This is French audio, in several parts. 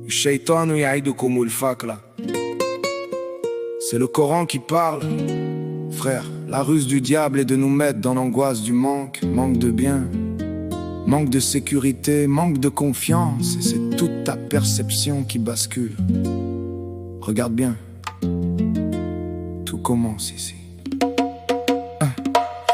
الشيطان يعيدكم الفقر. C'est le Coran qui parle. Frère, la ruse du diable est de nous mettre dans l'angoisse du manque. Manque de bien, manque de sécurité, manque de confiance. Et c'est toute ta perception qui bascule. Regarde bien, tout commence ici.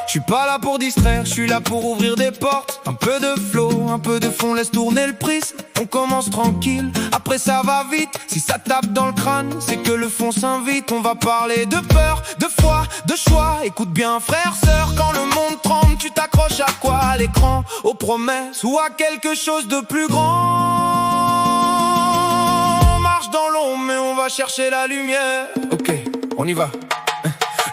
Je suis pas là pour distraire, je suis là pour ouvrir des portes. Un peu de flow, un peu de fond, laisse tourner le prisme. On commence tranquille, après ça va vite. Si ça tape dans le crâne, c'est que le fond s'invite. On va parler de peur, de foi, de choix. Écoute bien frère, sœur, quand le monde tremble, tu t'accroches à quoi? À l'écran, aux promesses ou à quelque chose de plus grand? On marche dans l'ombre mais on va chercher la lumière. Ok, on y va.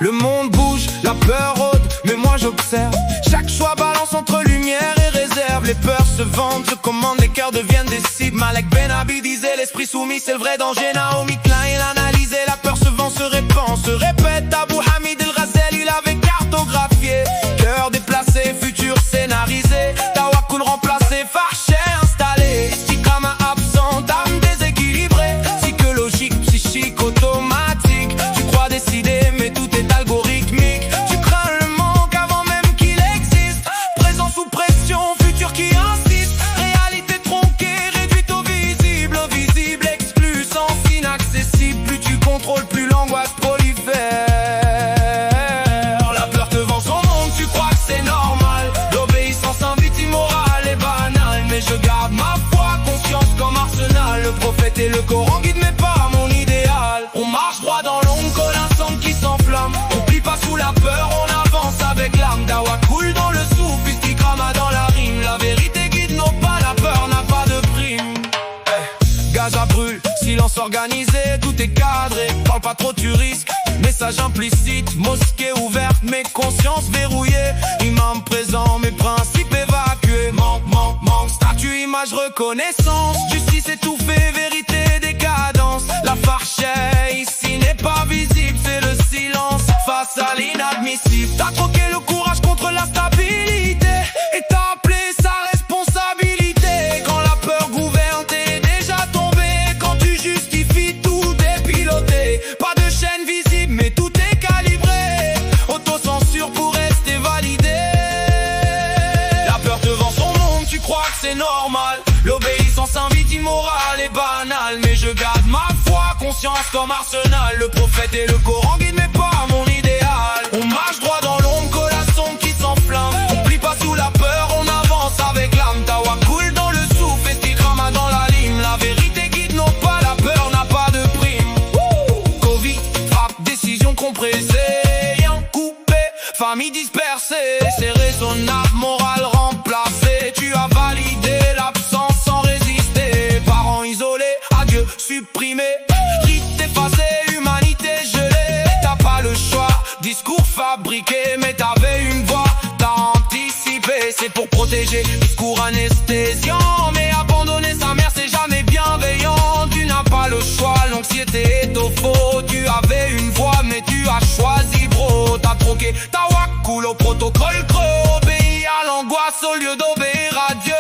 Le monde bouge, la peur rôde, mais moi j'observe. Chaque choix balance entre lumière et réserve. Les peurs se vendent, se commandent, les cœurs deviennent des cibles. Malek Ben Abi disait l'esprit soumis c'est le vrai danger. Naomi Klein analysait, la peur se vend, se répand, se répète. Abu Hamid El Ghazali il avait cartographié. Cœur déplacé, futur scénarisé. Tawakkul remplacé, farché installé. Istiqama absent, âme déséquilibrée. Psychologique, psychique, automatique. Tu crois décider mais tout est algorithmique. Tu crains le manque avant même qu'il existe. Présent sous pression, futur qui insiste. Réalité tronquée, réduite au visible. Au visible exclu, sens inaccessible. Plus tu contrôles, plus l'angoisse prolifère. La peur te vend son monde, tu crois que c'est normal. L'obéissance invite immorale et banale. Mais je garde ma foi, conscience comme arsenal. Le prophète et le Coran guident mes pas, mon idéal. On marche droit dans l'ombre, colle un sang qui s'enflamme. On plie pas sous la peur, on avance avec l'âme. Dawa coule dans le souffle, istiqama dans la rime. La vérité guide nos pas, la peur n'a pas de prime. Gaz à brûle, silence organisé, tout est cadré. Parle pas trop, tu risques. Message implicite, mosquée ouverte, mes consciences verrouillées. Imam présent, mes principes évacués. Manque, statut, image, reconnaissance. Justice étouffée, vérité, décadence. La farchée ici n'est pas visible, c'est le silence face à l'inadmissible. T'as troqué le courage contre la stabilité et t'as appelé sa responsabilité. Quand la peur gouverne, t'es déjà tombé. Quand tu justifies, tout est piloté. Pas de chaîne visible, mais tout est calibré. Autocensure pour rester validé. La peur te vend son monde, tu crois que c'est normal. L'obéissance invite immorale et banale. Mais je garde ma foi, conscience comme arsenal. Le prophète et le Coran guident mes pas, mon idéal. On marche droit dans l'ombre, colasson qui s'enflamme. On plie pas sous la peur, on avance avec l'âme. Tawakkul dans le souffle, istiqama dans la lime. La vérité guide nos pas, la peur n'a pas de prime. Covid, frappe, décision compressée. Rien coupé, famille dispersée. C'est raisonnable, morale remplacée. Tu as validé l'absence sans résister. Parents isolés, adieu supprimé. Rite effacé, humanité gelée. T'as pas le choix, discours fabriqué. Mais t'avais une voix, t'as anticipé. C'est pour protéger, discours anesthésiant. Mais abandonner sa mère c'est jamais bienveillant. Tu n'as pas le choix, l'anxiété est au faux. Tu avais une voix mais tu as choisi bro. T'as troqué tawakkul au protocole creux. Obéis à l'angoisse au lieu d'obéir à Dieu.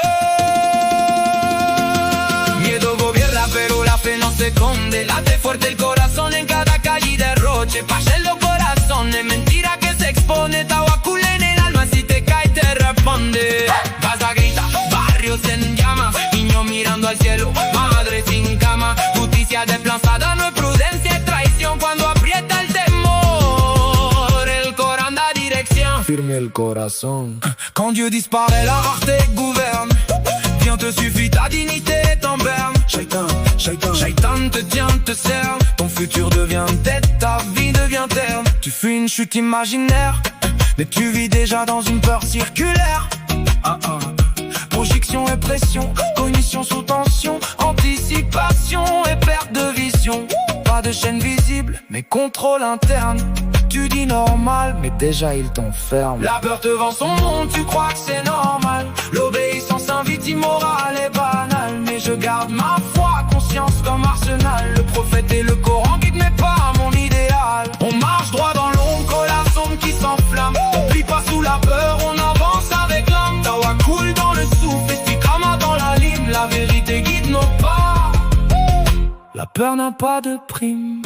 Miedo gobierna pero la fe no se esconde. Late fuerte el corazón en cada calle y derroche. Pase en los corazones, mentira que se expone. Tawakkul en el alma, si te cae te responde. Casa grita, barrios en llamas. Niños mirando al cielo, madre sin cama. Justicia desplazada, no es prudencia, es traición. Cuando aprieta el temor, el Coran da dirección. Firme el corazón. Quand Dieu disparaît, la rareté gouverne. Bien te suffit, ta dignité est en berne. Shaitan te tient, te cerne. Ton futur devient tête, ta vie devient terne. Tu fais une chute imaginaire, mais tu vis déjà dans une peur circulaire. Projection et pression, cognition sous tension, anticipation et perte de vision. Pas de chaîne visible, mais contrôle interne. Tu dis normal, mais déjà il t'enferme. La peur te vend son monde, tu crois que c'est normal. L'obéissance invite immorale et banale. Mais je garde ma foi, conscience comme arsenal. Le prophète et le Coran guident mes pas, mon idéal. On marche droit dans l'ombre, colasson qui s'enflamme. On plie pas sous la peur, on avance avec l'âme. Tawakkul dans le souffle, istiqama dans la lime. La vérité guide nos pas. peur n'a pas de prime.